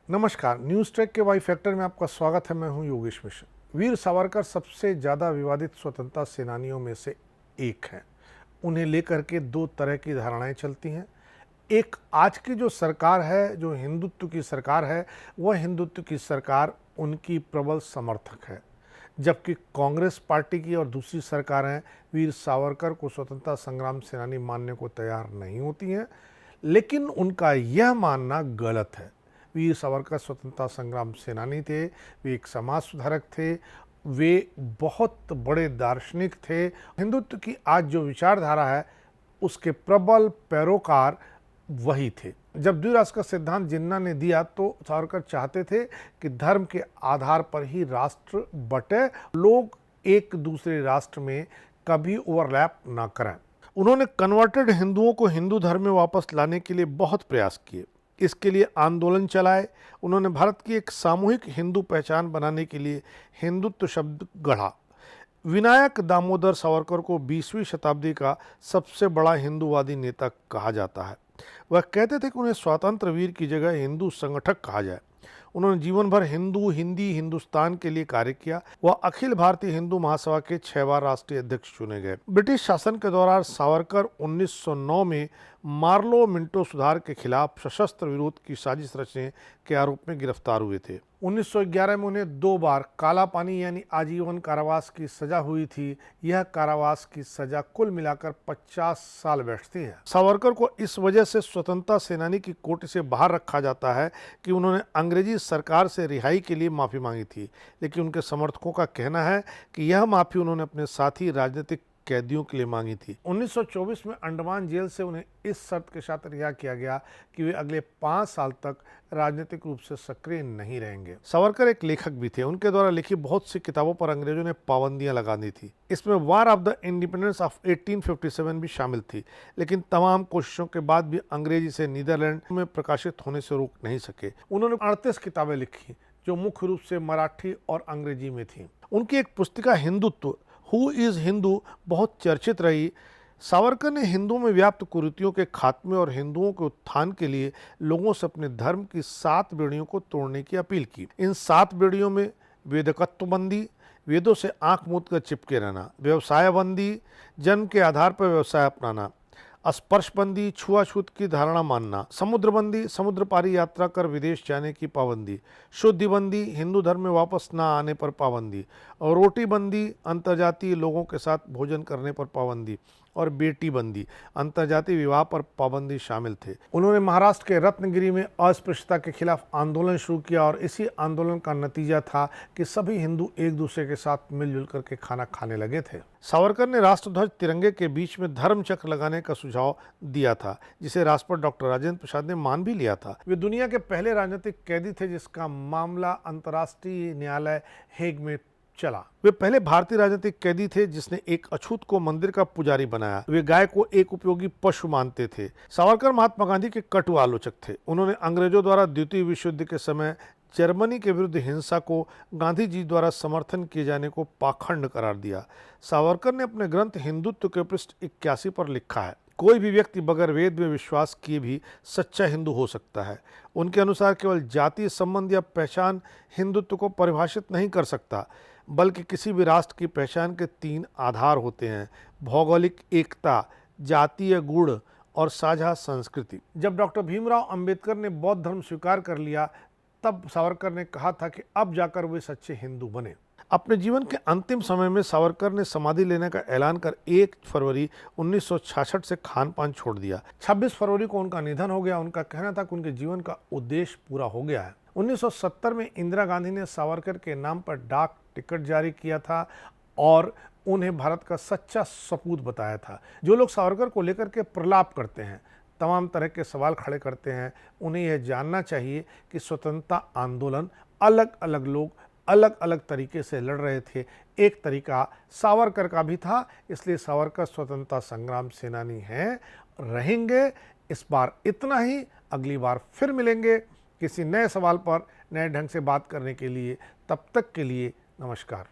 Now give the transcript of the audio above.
नमस्कार, news track के Y factor में आपका स्वागत है। मैं हूं योगेश मिश्र। वीर सावरकर सबसे ज़्यादा विवादित स्वतंत्रता सेनानियों में से एक हैं। उन्हें लेकर के दो तरह की धारणाएं चलती हैं। एक, आज की जो सरकार है, जो हिंदुत्व की सरकार है, वह हिंदुत्व की सरकार उनकी प्रबल समर्थक है, जबकि कांग्रेस पार्टी की और दूसरी सरकारें वीर सावरकर को स्वतंत्रता संग्राम सेनानी मानने को तैयार नहीं होती हैं। लेकिन उनका यह मानना गलत है। वीर सावरकर स्वतंत्रता संग्राम सेनानी थे, वे एक समाज सुधारक थे, वे बहुत बड़े दार्शनिक थे। हिंदुत्व की आज जो विचारधारा है, उसके प्रबल पैरोकार वही थे। जब द्विराष्ट्र का सिद्धांत जिन्ना ने दिया तो सावरकर चाहते थे कि धर्म के आधार पर ही राष्ट्र बटे, लोग एक दूसरे राष्ट्र में कभी ओवरलैप ना करें। उन्होंने कन्वर्टेड हिंदुओं को हिंदू धर्म में वापस लाने के लिए बहुत प्रयास किए, इसके लिए आंदोलन चलाए। उन्होंने भारत की एक सामूहिक हिंदू पहचान बनाने के लिए हिंदुत्व शब्द गढ़ा। विनायक दामोदर सावरकर को 20वीं शताब्दी का सबसे बड़ा हिंदूवादी नेता कहा जाता है। वह कहते थे कि उन्हें स्वतंत्र वीर की जगह हिंदू संगठक कहा जाए। उन्होंने जीवन भर हिंदी हिंदुस्तान के लिए कार्य किया। वह अखिल भारतीय हिंदू महासभा के 6 बार राष्ट्रीय अध्यक्ष चुने गए। ब्रिटिश शासन के दौरान सावरकर 1909 में मार्लो मिंटो सुधार के खिलाफ सशस्त्र विरोध की साजिश रचने के आरोप में गिरफ्तार हुए थे। 1911 में उन्हें 2 बार काला पानी यानी आजीवन कारावास की सजा हुई थी। यह कारावास की सजा कुल मिलाकर 50 साल बैठती है। सावरकर को इस वजह से स्वतंत्रता सेनानी की कोटि से बाहर रखा जाता है कि उन्होंने अंग्रेजी सरकार से रिहाई के लिए माफ़ी मांगी थी, लेकिन उनके समर्थकों का कहना है कि यह माफ़ी उन्होंने अपने साथी राजनीतिक कैदियों के लिए मांगी थी। 1924 में अंडमान जेल से उन्हें इस शर्त के साथ रिहा किया गया कि वे अगले 5 साल तक राजनीतिक रूप से सक्रिय नहीं रहेंगे। सावरकर एक लेखक भी थे। उनके द्वारा लिखी बहुत सी किताबों पर अंग्रेजों ने पाबंदियां लगा दी थी। इसमें war of the independence of 1857 भी शामिल थी, लेकिन तमाम कोशिशों के बाद भी अंग्रेजी से नीदरलैंड में प्रकाशित होने से रोक नहीं सके। उन्होंने 38 किताबें लिखी, जो मुख्य रूप से मराठी और अंग्रेजी में थी। उनकी एक पुस्तिका हिंदुत्व, हु इज़ हिंदू, बहुत चर्चित रही। सावरकर ने हिंदुओं में व्याप्त कुरीतियों के खात्मे और हिंदुओं के उत्थान के लिए लोगों से अपने धर्म की 7 बेड़ियों को तोड़ने की अपील की। इन 7 बेड़ियों में वेदकत्वबंदी, वेदों से आंख मूंद कर चिपके रहना; व्यवसायबंदी, जन्म के आधार पर व्यवसाय अपनाना; स्पर्शबंदी, छुआछूत की धारणा मानना; समुद्रबंदी, समुद्र पारी यात्रा कर विदेश जाने की पाबंदी; शुद्धिबंदी, हिंदू धर्म में वापस न आने पर पाबंदी; और रोटीबंदी, अंतर्जातीय लोगों के साथ भोजन करने पर पाबंदी; और बेटी बंदी, अंतर्जातीय विवाह पर पाबंदी शामिल थे। उन्होंने महाराष्ट्र के रत्नगिरी में अस्पृश्यता के खिलाफ आंदोलन शुरू किया और इसी आंदोलन का नतीजा था कि सभी हिंदू एक दूसरे के साथ मिलजुल करके खाना खाने लगे थे। सावरकर ने राष्ट्रध्वज तिरंगे के बीच में धर्मचक्र लगाने का सुझाव दिया था, जिसे राष्ट्रपति डॉक्टर राजेंद्र प्रसाद ने मान भी लिया था। वे दुनिया के पहले राजनीतिक कैदी थे जिसका मामला अंतर्राष्ट्रीय न्यायालय हेग में चला। वे पहले भारतीय राजनीतिक कैदी थे जिसने एक अछूत को मंदिर का पुजारी बनाया। वे गाय को एक उपयोगी पशु मानते थे। सावरकर महात्मा गांधी के कटु आलोचक थे। उन्होंने अंग्रेजों द्वारा द्वितीय विश्व युद्ध के समय जर्मनी के विरुद्ध हिंसा को गांधी जी द्वारा समर्थन किए जाने को पाखंड करार दिया। सावरकर ने अपने ग्रंथ हिंदुत्व के पृष्ठ 81 पर लिखा है, कोई भी व्यक्ति बगैर वेद में विश्वास किए भी सच्चा हिंदू हो सकता है। उनके अनुसार केवल जातीय संबंध या पहचान हिंदुत्व को परिभाषित नहीं कर सकता, बल्कि किसी भी राष्ट्र की पहचान के 3 आधार होते हैं: भौगोलिक एकता, जातीय गुण और साझा संस्कृति। जब डॉक्टर भीमराव अंबेडकर ने बौद्ध धर्म स्वीकार कर लिया, तब सावरकर ने कहा था कि अब जाकर वे सच्चे हिंदू बने। अपने जीवन के अंतिम समय में सावरकर ने समाधि लेने का ऐलान कर 1 फरवरी 1966 से खान पान छोड़ दिया। 26 फरवरी को उनका निधन हो गया। उनका कहना था कि उनके जीवन का उद्देश्य पूरा हो गया है। 1970 में इंदिरा गांधी ने सावरकर के नाम पर डाक टिकट जारी किया था और उन्हें भारत का सच्चा सपूत बताया था। जो लोग सावरकर को लेकर के प्रलाप करते हैं, तमाम तरह के सवाल खड़े करते हैं, उन्हें यह जानना चाहिए कि स्वतंत्रता आंदोलन अलग अलग लोग अलग अलग तरीके से लड़ रहे थे। एक तरीका सावरकर का भी था, इसलिए सावरकर स्वतंत्रता संग्राम सेनानी हैं, रहेंगे। इस बार इतना ही। अगली बार फिर मिलेंगे किसी नए सवाल पर नए ढंग से बात करने के लिए। तब तक के लिए नमस्कार।